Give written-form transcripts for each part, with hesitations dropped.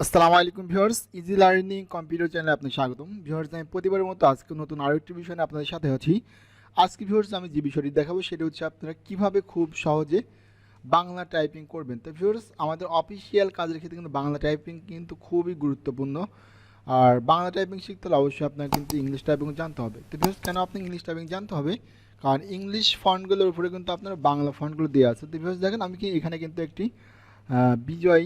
আসসালামু আলাইকুম viewers, easy learning computer চ্যানেলে আপনাকে স্বাগতম। ভিউয়ার্স, আমি প্রতিবারের মতো আজকে নতুন আরও একটি বিষয় নিয়ে আপনাদের সাথে আছি। আজকে ভিউয়ার্স আমি যে বিষয়টি দেখাবো সেটা হচ্ছে আপনারা কিভাবে খুব সহজে বাংলা টাইপিং করবেন। তো ভিউয়ার্স, আমাদের অফিসিয়াল কাজের ক্ষেত্রে কিন্তু বাংলা টাইপিং কিন্তু খুবই গুরুত্বপূর্ণ। আর বাংলা টাইপিং শিখতে হলে অবশ্যই আপনার কিন্তু ইংলিশ টাইপিং জানতে হবে। তো ভিউয়ার্স, কেন আপনি ইংলিশ টাইপিং জানতে হবে? কারণ ইংলিশ ফন্টগুলোর উপরে কিন্তু আপনার বাংলা ফন্টগুলো দেওয়া আছে। তো ভিউয়ার্স দেখেন, আমি কি এখানে কিন্তু একটি বিজয়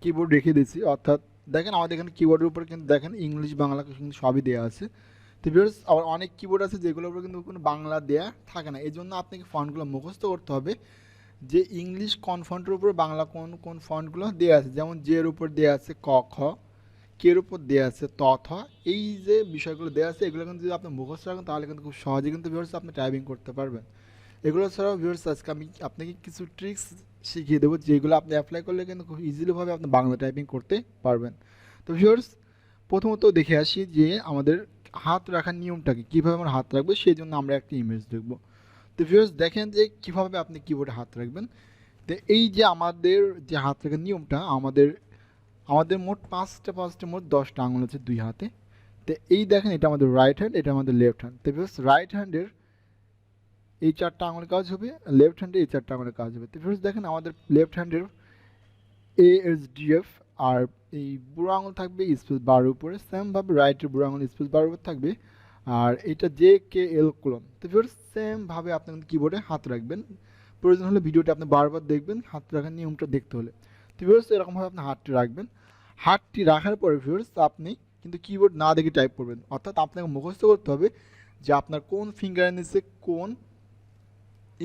কিবোর্ড রেখে দিয়েছি, অর্থাৎ দেখেন আমাদের এখানে কিবোর্ডের উপরে কিন্তু দেখেন ইংলিশ বাংলা কিন্তু সবই দেওয়া আছে। তো ভিউয়ার্স, আবার অনেক কিবোর্ড আছে যেগুলোর উপরে কিন্তু কোনো বাংলা দেওয়া থাকে না। এই জন্য আপনাকে ফন্টগুলো মুখস্থ করতে হবে যে ইংলিশ কোন ফন্টের উপরে বাংলা কোন কোন ফন্টগুলো দেওয়া আছে। যেমন জের উপর দেওয়া আছে ক খ, কের উপর দেওয়া আছে ত থ। এই যে বিষয়গুলো দেওয়া আছে এগুলো কিন্তু যদি আপনি মুখস্থ রাখেন তাহলে কিন্তু খুব সহজে কিন্তু ভিউয়ার্স আপনি টাইপিং করতে পারবেন। এগুলো ছাড়াও ভিউয়ার্স আজকে আমি আপনাকে কিছু ট্রিক্স শিখিয়ে দেবো যেগুলো আপনি অ্যাপ্লাই করলে কিন্তু খুব ইজিলিভাবে আপনি বাংলা টাইপিং করতে পারবেন। তো ভিউয়ার্স, প্রথমত দেখে আসি যে আমাদের হাত রাখার নিয়মটা কি, কীভাবে আমরা হাত রাখবো সেই জন্য আমরা একটা ইমেজ দেখব। তো ভিউয়ার্স দেখেন যে কীভাবে আপনি কিবোর্ডে হাত রাখবেন। তো এই যে আমাদের যে হাত রাখার নিয়মটা, আমাদের আমাদের মোট পাঁচটা মোট 10টা আঙুল আছে দুই হাতে। তো এই দেখেন, এটা আমাদের রাইট হ্যান্ড, এটা আমাদের লেফট হ্যান্ড। তো ভিউয়ার্স, রাইট হ্যান্ডের এই চারটা আঙুলের কাজ হবে, লেফট হ্যান্ডে এই চারটা আঙুলের কাজ হবে। তো ফিরোজ দেখেন আমাদের লেফট হ্যান্ডের ASDF আর এই বুড়ো আঙুল থাকবে স্পেস বারের উপরে, সেমভাবে রাইটের বুড়ো আঙুল স্পেস বারের উপর থাকবে। আর এটা JKL কোলন। তো ফিরোজ সেমভাবে আপনি কিবোর্ডে হাত রাখবেন। প্রয়োজন হলে ভিডিওটা আপনি বারবার দেখবেন হাত রাখার নিয়মটা দেখতে হলে। তো ফিরোজ এরকমভাবে আপনি হাতটি রাখবেন। হাতটি রাখার পরে ফিরোজ আপনি কিন্তু কিবোর্ড না দেখে টাইপ করবেন, অর্থাৎ আপনাকে মুখস্থ করতে হবে যে আপনার কোন ফিঙ্গারের নিচে কোন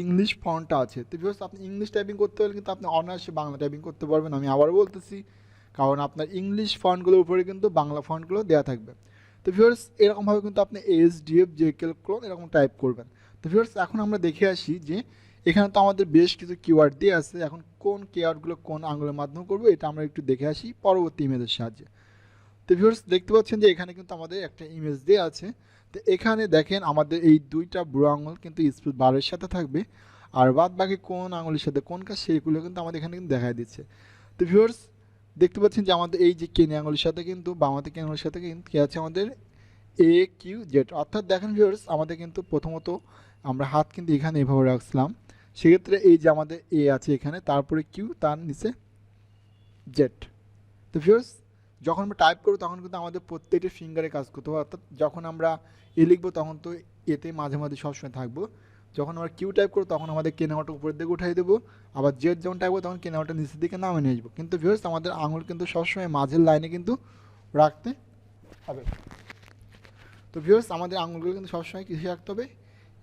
ইংলিশ ফন্টটা আছে। তো ভিউয়ার্স, আপনি ইংলিশ টাইপিং করতে হলে কিন্তু আপনি অনায়াসে বাংলা টাইপিং করতে পারবেন। আমি আবারও বলতেছি, কারণ আপনার ইংলিশ ফন্টগুলোর উপরে কিন্তু বাংলা ফন্টগুলো দেওয়া থাকবে। তো ভিউয়ার্স, এরকমভাবে কিন্তু আপনি ASDF JKL ক্লোন এরকম টাইপ করবেন। তো ভিউয়ার্স, এখন আমরা দেখে আসি যে এখানে তো আমাদের বেশ কিছু কিওয়ার্ড দিয়ে আছে। এখন কোন কিওয়ার্ডগুলো কোন আঙুলের মাধ্যমে করবো এটা আমরা একটু দেখে আসি পরবর্তী ইমেজের সাহায্যে। তো ভিউয়ার্স দেখতে পাচ্ছেন যে এখানে কিন্তু আমাদের একটা ইমেজ দেওয়া আছে। তো এখানে দেখেন আমাদের এই দুইটা বুড়ো আঙুল কিন্তু স্পেস বারের সাথে থাকবে, আর বাদ বাকি কোন আঙুলের সাথে কোন কাজ সেইগুলো কিন্তু আমাদের এখানে কিন্তু দেখা দিচ্ছে। তো ভিউয়ার্স দেখতে পাচ্ছেন যে আমাদের এই যে কেনে আঙুলের সাথে কিন্তু বামাতে কেনে আঙুলের সাথে কিন্তু কি আছে আমাদের AQZ, অর্থাৎ দেখেন ভিউয়ার্স আমাদের কিন্তু প্রথমত আমরা হাত কিন্তু এখানে এভাবে রাখছিলাম, সেক্ষেত্রে এই যে আমাদের A আছে এখানে, তারপরে কিউ, তার নিচে জেড। তো ভিউয়ার্স যখন আমরা টাইপ করবো তখন কিন্তু আমাদের প্রত্যেকটি ফিঙ্গারে কাজ করতে হবে, অর্থাৎ যখন আমরা এ লিখবো তখন তো এতে মাঝে মাঝে সবসময় থাকবো। যখন আমরা কিউ টাইপ করবো তখন আমাদের কেনাওয়াটা উপরের দিকে উঠাই দেবো, আবার জেড যখন টাইপ করবো তখন কেনাওয়াটা নিচের দিকে নামে নিয়ে আসবো। কিন্তু ভিউয়ার্স আমাদের আঙুল কিন্তু সবসময় মাঝের লাইনে কিন্তু রাখতে হবে। তো ভিউয়ার্স আমাদের আঙুলগুলো কিন্তু সবসময় কিছু রাখতে হবে,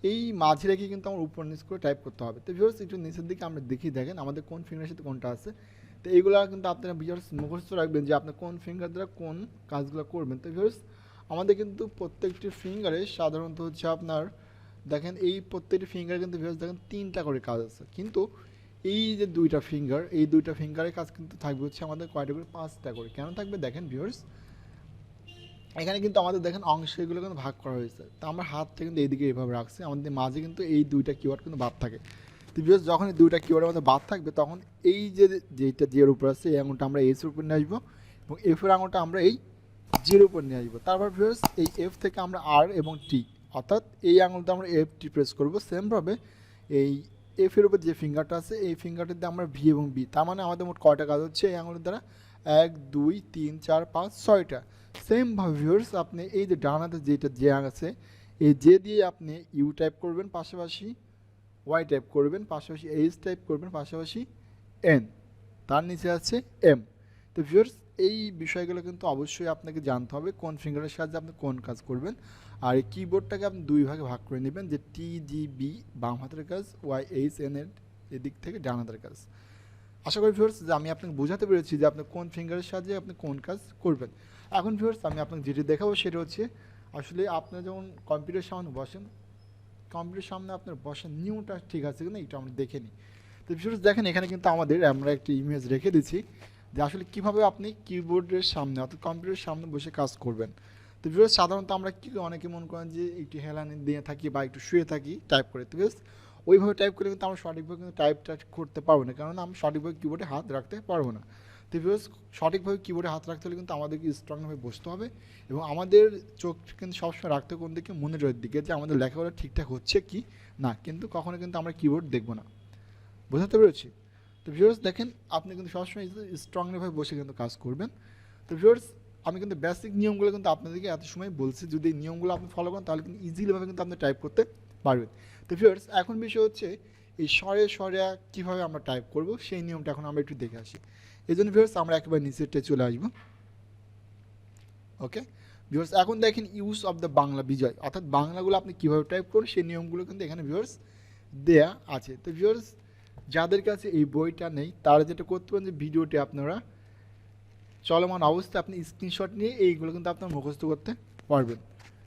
এই মাঝে রেখে কিন্তু আমার উপর নিচ করে টাইপ করতে হবে। তো ভিউয়ার্স একটু নিচের দিকে আমরা দেখি, দেখেন আমাদের কোন ফিঙ্গারের সাথে কোনটা আছে। তো এইগুলো কিন্তু আপনারা ভিউয়ার্স মুখস্থ রাখবেন যে আপনি কোন ফিঙ্গার দ্বারা কোন কাজগুলো করবেন। তো ভিউয়ার্স আমাদের কিন্তু প্রত্যেকটি ফিঙ্গারে সাধারণত হচ্ছে আপনার দেখেন এই প্রত্যেকটি ফিঙ্গারে কিন্তু ভিউয়ার্স দেখেন 3টা করে কাজ আছে, কিন্তু এই যে দুইটা ফিঙ্গার, এই দুইটা ফিঙ্গারের কাজ কিন্তু থাকবে হচ্ছে আমাদের কয়টা করে, 5টা করে। কেন থাকবে দেখেন ভিউয়ার্স, এখানে কিন্তু আমাদের দেখেন অংশ এগুলো কিন্তু ভাগ করা হয়েছে। তো আমরা হাতটা কিন্তু এইদিকে এইভাবে রাখছি, আমাদের মাঝে কিন্তু এই দুইটা কিওয়ার্ড কিন্তু বাদ থাকে। তো বিকজ যখন এই দুইটা কিওয়ার্ডের মধ্যে বাদ থাকবে তখন এই যে যেটা জিয়ের উপর আছে এই আঙুলটা আমরা এস এর উপর নিয়ে আসবো, এবং এফের আঙুলটা আমরা এই জির উপর নিয়ে আসবো। তারপর ভিউয়ার্স এই এফ থেকে আমরা আর এবং টি, অর্থাৎ এই আঙুলটা আমরা এফ টি প্রেস করবো। সেমভাবে এই এফের উপর যে ফিঙ্গারটা আছে এই ফিঙ্গারটা দিয়ে আমরা ভি এবং বি, তার মানে আমাদের মোট কয়টা কাজ হচ্ছে এই আঙুলের দ্বারা, 1 2 3 4 5 6টা। সেমভাবে ভিউয়ার্স আপনি এই যে ডান হাতে যেটা জে আছে এই জে দিয়ে আপনি ইউ টাইপ করবেন, পাশাপাশি ওয়াই টাইপ করবেন, পাশাপাশি এইচ টাইপ করবেন, পাশাপাশি এন, তার নিচে আছে এম। তো ভিউয়ার্স এই বিষয়গুলো কিন্তু অবশ্যই আপনাকে জানতে হবে কোন ফিঙ্গারের সাহায্যে আপনি কোন কাজ করবেন। আর এই কিবোর্ডটাকে আপনি দুই ভাগে ভাগ করে নেবেন, যে টি জি বি বাম হাতের কাজ, ওয়াই এইচ এন এর এদিক থেকে ডান হাতের কাজ। আশা করি ভিউয়ার্স যে আমি আপনাকে বোঝাতে পেরেছি যে আপনি কোন ফিঙ্গারের সাহায্যে আপনি কোন কাজ করবেন। এখন ভিউয়ার্স আমি আপনাকে যেটি দেখাবো সেটা হচ্ছে আসলে আপনার যখন কম্পিউটার সামনে বসেন, কম্পিউটার সামনে আপনার বসার নিয়মটা ঠিক আছে কিনা এটা আমরা দেখে নিই। তো ভিউয়ার্স দেখেন এখানে কিন্তু আমরা একটি ইমেজ রেখে দিচ্ছি যে আসলে কীভাবে আপনি কিবোর্ডের সামনে অর্থাৎ কম্পিউটারের সামনে বসে কাজ করবেন। তো ভিউয়ার্স সাধারণত আমরা কি অনেকে মনে করেন যে একটু হেলানি দিয়ে থাকি বা একটু শুয়ে থাকি টাইপ করে। তো ভিউয়ার্স ওইভাবে টাইপ করে কিন্তু আমরা সঠিকভাবে কিন্তু টাইপটা করতে পারবো না, কারণ আমরা সঠিকভাবে কিবোর্ডে হাত রাখতে পারবো না। তো ভিউয়ার্স সঠিকভাবে কিবোর্ডে হাত রাখতে হলে কিন্তু আমাদেরকে স্ট্রংভাবে বসতে হবে এবং আমাদের চোখ কিন্তু সবসময় রাখতে কোন দিকে, মনিটরের দিকে, যে আমাদের লেখাগুলো ঠিকঠাক হচ্ছে কি না, কিন্তু কখনো কিন্তু আমরা কিবোর্ড দেখবো না। বোঝাতে পেরেছি? তো ভিউয়ার্স দেখেন আপনি কিন্তু সবসময় স্ট্রংলিভাবে বসে কিন্তু কাজ করবেন। তো ভিউয়ার্স আমি কিন্তু বেসিক নিয়মগুলো কিন্তু আপনাদেরকে এত সময় বলছি, যদি এই নিয়মগুলো আপনি ফলো করেন তাহলে কিন্তু ইজিলিভাবে কিন্তু আপনি টাইপ করতে পারবেন। তো ভিউয়ার্স এখন বিষয় হচ্ছে এই স্বরে স্বরে কীভাবে আমরা টাইপ করব সেই নিয়মটা এখন আমরা একটু দেখে আসি। এই জন্য ভিউয়ার্স আমরা একেবারে নিচেরটায় চলে আসবো। ওকে ভিউয়ার্স এখন দেখেন ইউজ অফ দ্য বাংলা বিজয়, অর্থাৎ বাংলাগুলো আপনি কীভাবে টাইপ করুন সেই নিয়মগুলো কিন্তু এখানে ভিউয়ার্স দেয়া আছে। তো ভিউয়ার্স যাদের কাছে এই বইটা নেই তারা যেটা করতে পারেন যে ভিডিওটি আপনারা চলমান অবস্থায় আপনি স্ক্রিনশট নিয়ে এইগুলো কিন্তু আপনারা মুখস্থ করতে পারবেন।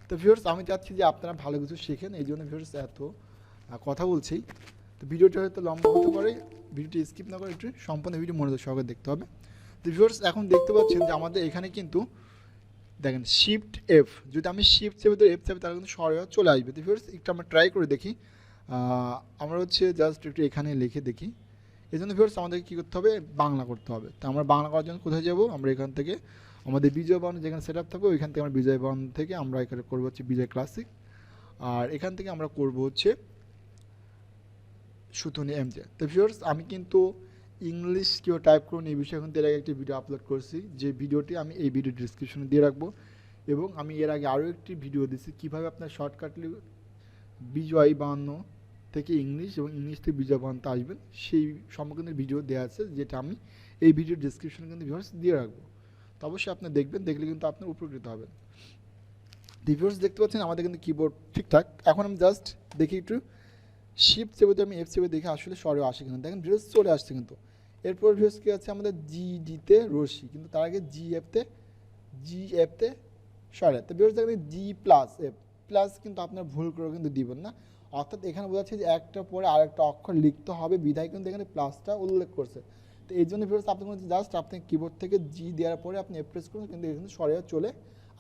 তো ভিউয়ার্স আমি চাচ্ছি যে আপনারা ভালো কিছু শেখেন, এই জন্য ভিউয়ার্স এত কথা বলছি। তো ভিডিওটা হয়তো লম্বা হতে পারে, ভিডিওটি স্কিপ না করে একটু সম্পূর্ণ ভিডিও মনোযোগ সহকারে দেখতে হবে। তো ভিউয়ার্স এখন দেখতে পাচ্ছেন যে আমাদের এখানে কিন্তু দেখেন শিফট এফ, যদি আমি শিফট চেপে ধরে এফ চাপি তাহলে কিন্তু স্বরে চলে আসবে। তো ভিউয়ার্স একটু আমরা ট্রাই করে দেখি, আমরা হচ্ছে জাস্ট একটু এখানে লিখে দেখি। এই জন্য ভিউয়ার্স আমাদেরকে কী করতে হবে, বাংলা করতে হবে। তো আমরা বাংলা করার জন্য কোথায় যাব, আমরা এখান থেকে আমাদের বিজয় বাউন্ড যেখানে সেট আপ থাকবে ওইখান থেকে আমরা বিজয় বাউন্ড থেকে আমরা এখানে করবো হচ্ছে বিজয় ক্লাসিক, আর এখান থেকে আমরা করব হচ্ছে সুতনি এমজে। তো ভিউয়ার্স আমি কিন্তু ইংলিশ কেউ টাইপ করুন এই বিষয়ে কিন্তু এর আগে একটি ভিডিও আপলোড করছি, যে ভিডিওটি আমি এই ভিডিও ডিসক্রিপশনে দিয়ে রাখবো, এবং আমি এর আগে আরও একটি ভিডিও দিচ্ছি কীভাবে আপনার শর্টকাটলি বিজয় বাউন্ন থেকে ইংলিশ এবং ইংলিশ থেকে বিজয় বাউন্নতে আসবেন, সেই সম্পর্কে ভিডিও দেওয়া আছে, যেটা আমি এই ভিডিও ডিসক্রিপশনে কিন্তু ভিউয়ার্স দিয়ে রাখবো। তো অবশ্যই আপনি দেখবেন, দেখলে কিন্তু আপনার উপকৃত হবেন। ভিউয়ার্স দেখতে পাচ্ছেন আমাদের কিন্তু কিবোর্ড ঠিকঠাক। এখন আমি জাস্ট দেখি একটু শিফট চেপে আমি এফ চেপে দেখে আসলে স্বরে আসে কিন্তু দেখেন ভিউয়ার্স চলে আসছে কিন্তু। এরপর ভিউয়ার্স কী আছে আমাদের জি ডিতে রশি, কিন্তু তার আগে জি এফতে স্বরে। তো ভিউয়ার্স দেখেন জি প্লাস এফ প্লাস কিন্তু আপনার ভুল করে কিন্তু দিবেন না, অর্থাৎ এখানে বোঝাচ্ছে যে একটা পরে আরেকটা অক্ষর লিখতে হবে বিধায় কিন্তু এখানে প্লাসটা উল্লেখ করছে। তো এই জন্য ভিউয়ার্স আপনি জাস্ট আপনি কিবোর্ড থেকে জি দেওয়ার পরে আপনি এফ প্রেস করুন, কিন্তু এখানে স্বরে চলে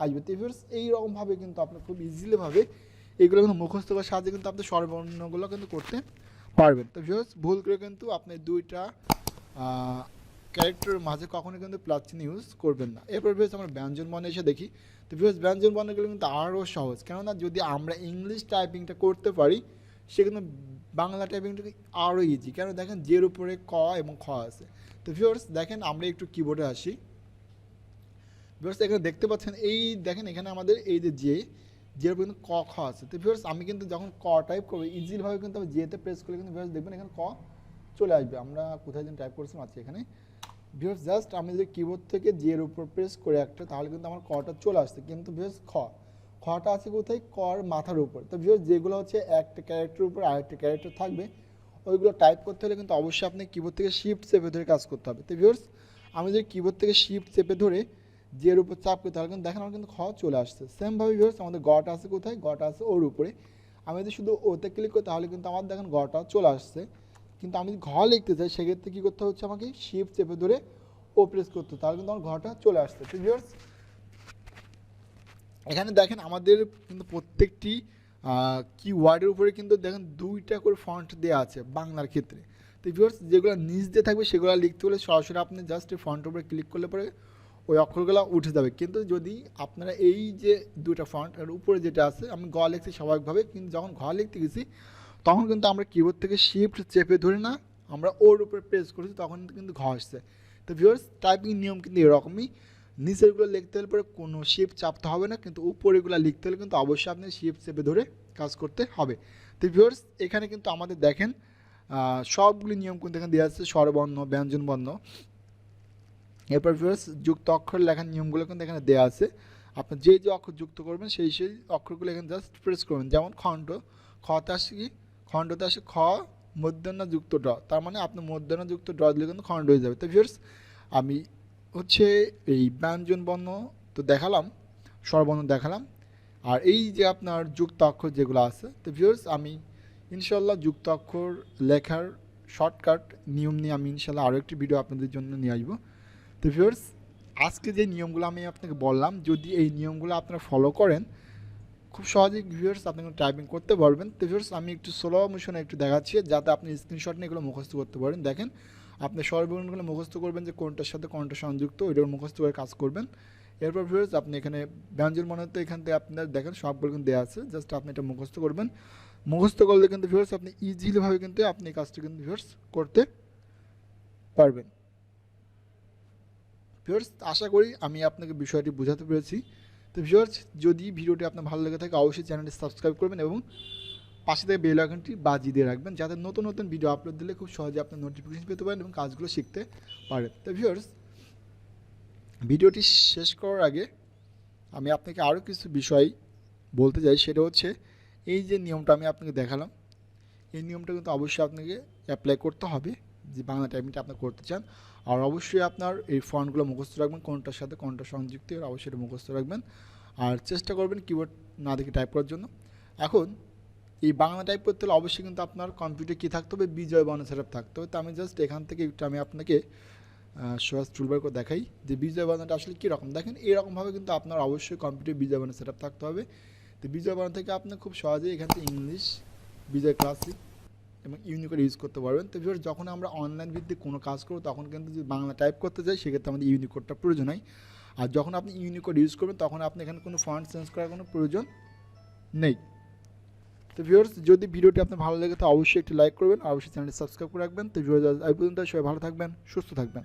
আসবে। তো ভিউয়ার্স এইরকমভাবে কিন্তু আপনি খুব ইজিলিভাবে এগুলো কিন্তু মুখস্থ করার সাহায্যে কিন্তু আপনি স্বরবর্ণগুলো কিন্তু করতে পারবেন। তো ভিউয়ার্স ভুল করে কিন্তু আপনি দুইটা ক্যারেক্টারের মাঝে কখনো কিন্তু প্লাস চিহ্ন ইউজ করবেন না। এরপর ভিউয়ার্স আমরা ব্যঞ্জন বর্ণে এসে দেখি। তো ভিউয়ার্স ব্যঞ্জন বর্ণগুলো কিন্তু আরও সহজ, কেননা যদি আমরা ইংলিশ টাইপিংটা করতে পারি সেখানে বাংলা টাইপিংটা আরও ইজি, কেন দেখেন জের উপরে ক এবং খ আছে। তো ভিউয়ার্স দেখেন আমরা একটু কিবোর্ডে আসি। ভিউয়ার্স এখানে দেখতে পাচ্ছেন এই দেখেন এখানে আমাদের এই যে জের উপরে কিন্তু ক খ আছে। তো ভিউয়ার্স আমি কিন্তু যখন ক টাইপ করবো ইজিভাবে কিন্তু আমি জেতে প্রেস করলে কিন্তু ভিউয়ার্স দেখবেন এখানে ক চলে আসবে। আমরা কোথায় যেন টাইপ করছিলাম আছে এখানে। ভিউয়ার্স জাস্ট আমি যদি কিবোর্ড থেকে জের উপর প্রেস করে একটা তাহলে কিন্তু আমার কটা চলে আসছে, কিন্তু ভিউয়ার্স খটা আছে কোথায়, কর মাথার উপর। তো ভিউয়ার্স যেগুলো হচ্ছে একটা ক্যারেক্টারের উপর আরেকটা ক্যারেক্টার থাকবে ওইগুলো টাইপ করতে হলে কিন্তু অবশ্যই আপনি কিবোর্ড থেকে শিফট চেপে ধরে কাজ করতে হবে। তো ভিউয়ার্স আমি যদি কিবোর্ড থেকে শিফট চেপে ধরে জের উপর চাপ করি তাহলে কিন্তু দেখেন আমার কিন্তু খ চলে আসছে। সেমভাবে ভিউয়ার্স আমাদের গটা আছে কোথায়, গটা আছে ওর উপরে। আমি যদি শুধু ওতে ক্লিক করি তাহলে কিন্তু আমার দেখেন গটা চলে আসছে, কিন্তু আমি যদি ঘ লিখতে চাই সেক্ষেত্রে কী করতে হচ্ছে আমাকে শিফট চেপে ধরে ও প্রেস করতে, তাহলে কিন্তু আমার ঘটা চলে আসছে। তো ভিউয়ার্স এখানে দেখেন আমাদের কিন্তু প্রত্যেকটি কিওয়ার্ডের উপরে কিন্তু দেখেন দুইটা করে ফন্ট দেওয়া আছে বাংলার ক্ষেত্রে। তো ভিউয়ার্স যেগুলো নিচ দিয়ে থাকবে সেগুলো লিখতে হলে সরাসরি আপনি জাস্ট এই ফন্টের উপরে ক্লিক করলে পরে ওই অক্ষরগুলো উঠে যাবে। কিন্তু যদি আপনারা এই যে দুইটা ফন্ট এর উপরে যেটা আছে আমি গ লিখছি স্বাভাবিকভাবে, কিন্তু যখন ঘ লিখতে গেছি তখন কিন্তু আমরা কিবোর্ড থেকে শিফট চেপে ধরে না আমরা ওর উপরে প্রেস করেছি, তখন কিন্তু ঘ আসছে। তো ভিউয়ার্স টাইপিং নিয়ম কিন্তু এরকমই, নিচেরগুলো লিখতে হলে পরে কোনো শিফট চাপতে হবে না, কিন্তু উপরেগুলো লিখতে হলে কিন্তু অবশ্যই আপনি শিফট চেপে ধরে কাজ করতে হবে। তো ভিউয়ার্স এখানে কিন্তু আমাদের দেখেন সবগুলি নিয়ম কিন্তু এখানে দেওয়া আছে, স্বরবর্ণ ব্যঞ্জন বর্ণ। এরপর ভিউয়ার্স যুক্ত অক্ষর লেখার নিয়মগুলো কিন্তু এখানে দেওয়া আছে। আপনি যে অক্ষর যুক্ত করবেন সেই অক্ষরগুলো এখানে জাস্ট প্রেস করবেন। যেমন খণ্ড, খতে আসে কি, খণ্ডতে আসে খ মধ্যাহ্ন যুক্ত ড, তার মানে আপনি মধ্যাহ্ন যুক্ত ড দিলে কিন্তু খণ্ড হয়ে যাবে। তো ভিউয়ার্স আমি হচ্ছে এই ব্যঞ্জন বর্ণ তো দেখালাম, স্বরবর্ণ দেখালাম, আর এই যে আপনার যুক্ত অক্ষর যেগুলো আছে। তো ভিউয়ার্স আমি ইনশাল্লাহ যুক্ত অক্ষর লেখার শর্টকাট নিয়ম নিয়ে আমি ইনশাল্লাহ আরও একটি ভিডিও আপনাদের জন্য নিয়ে আসবো। তো ভিউয়ার্স আজকে যে নিয়মগুলো আমি আপনাকে বললাম যদি এই নিয়মগুলো আপনারা ফলো করেন খুব সহজেই ভিউয়ার্স আপনি টাইপিং করতে পারবেন। তো ভিউয়ার্স আমি একটু স্লো মোশনে একটু দেখাচ্ছি যাতে আপনি স্ক্রিনশট নিয়ে এগুলো মুখস্থ করতে পারেন। দেখেন আপনি স্বরবর্ণগুলো মুখস্থ করবেন যে কোনটার সাথে কোনটা সংযুক্ত, ওইটা মুখস্থ করে কাজ করবেন। এরপর ভিউয়ার্স আপনি এখানে ব্যঞ্জন বর্ণতে এখান থেকে আপনার দেখেন সবগুলো কিন্তু দেওয়া আছে, জাস্ট আপনি এটা মুখস্থ করবেন। মুখস্থ করলে কিন্তু ভিউয়ার্স আপনি ইজিলিভাবে কিন্তু আপনি এই কাজটা কিন্তু ভিউয়ার্স করতে পারবেন। ভিউয়ার্স আশা করি আমি আপনাকে বিষয়টি বোঝাতে পেরেছি। তো ভিউয়ার্স যদি ভিডিওটি আপনার ভালো লেগে থাকে অবশ্যই চ্যানেলটি সাবস্ক্রাইব করবেন এবং পাশে থেকে বেল আইকনটি বাজিয়ে দিয়ে রাখবেন, যাতে নতুন নতুন ভিডিও আপলোড দিলে খুব সহজে আপনি নোটিফিকেশন পেতে পারেন এবং কাজগুলো শিখতে পারেন। তো ভিউয়ার্স ভিডিওটি শেষ করার আগে আমি আপনাকে আরও কিছু বিষয় বলতে চাই, সেটা হচ্ছে এই যে নিয়মটা আমি আপনাকে দেখালাম, এই নিয়মটা কিন্তু অবশ্যই আপনাকে অ্যাপ্লাই করতে হবে যে বাংলা টাইপিংটা আপনি করতে চান। আর অবশ্যই আপনার এই ফন্টগুলো মুখস্থ রাখবেন, কোনটার সাথে কোনটা সংযুক্ত, এর অবশ্যই এটা মুখস্থ রাখবেন। আর চেষ্টা করবেন কিবোর্ড না দেখে টাইপ করার জন্য। এখন এই বাংলা টাইপ করতে হলে অবশ্যই কিন্তু আপনার কম্পিউটার কী থাকতে হবে, বিজয় বানান সেটআপ থাকতে হবে। তো আমি জাস্ট এখান থেকে একটু আমি আপনাকে সহজ টুলবার করে দেখাই যে বিজয় বানানটা আসলে কীরকম। দেখেন এরকমভাবে কিন্তু আপনার অবশ্যই কম্পিউটার বিজয় বানান সেটআপ থাকতে হবে। তো বিজয় বানান থেকে আপনি খুব সহজেই এখান থেকে ইংলিশ, বিজয় ক্লাসিক এবং ইউনিকোড ইউজ করতে পারবেন। তো ভিউয়ার্স যখন আমরা অনলাইন ভিত্তিক কোনো কাজ করব তখন কিন্তু যদি বাংলা টাইপ করতে যাই সেক্ষেত্রে আমাদের ইউনিকোডটা প্রয়োজন হয়। আর যখন আপনি ইউনিকোড ইউজ করবেন তখন আপনি এখানে কোনো ফন্ট চেঞ্জ করার কোনো প্রয়োজন নেই। তো ভিউয়ার্স যদি ভিডিওটি আপনার ভালো লেগে তো অবশ্যই একটি লাইক করবেন, আর অবশ্যই চ্যানেলটি সাবস্ক্রাইব করে রাখবেন। তো ভিউয়ার্স এই পর্যন্ত সবাই ভালো থাকবেন, সুস্থ থাকবেন।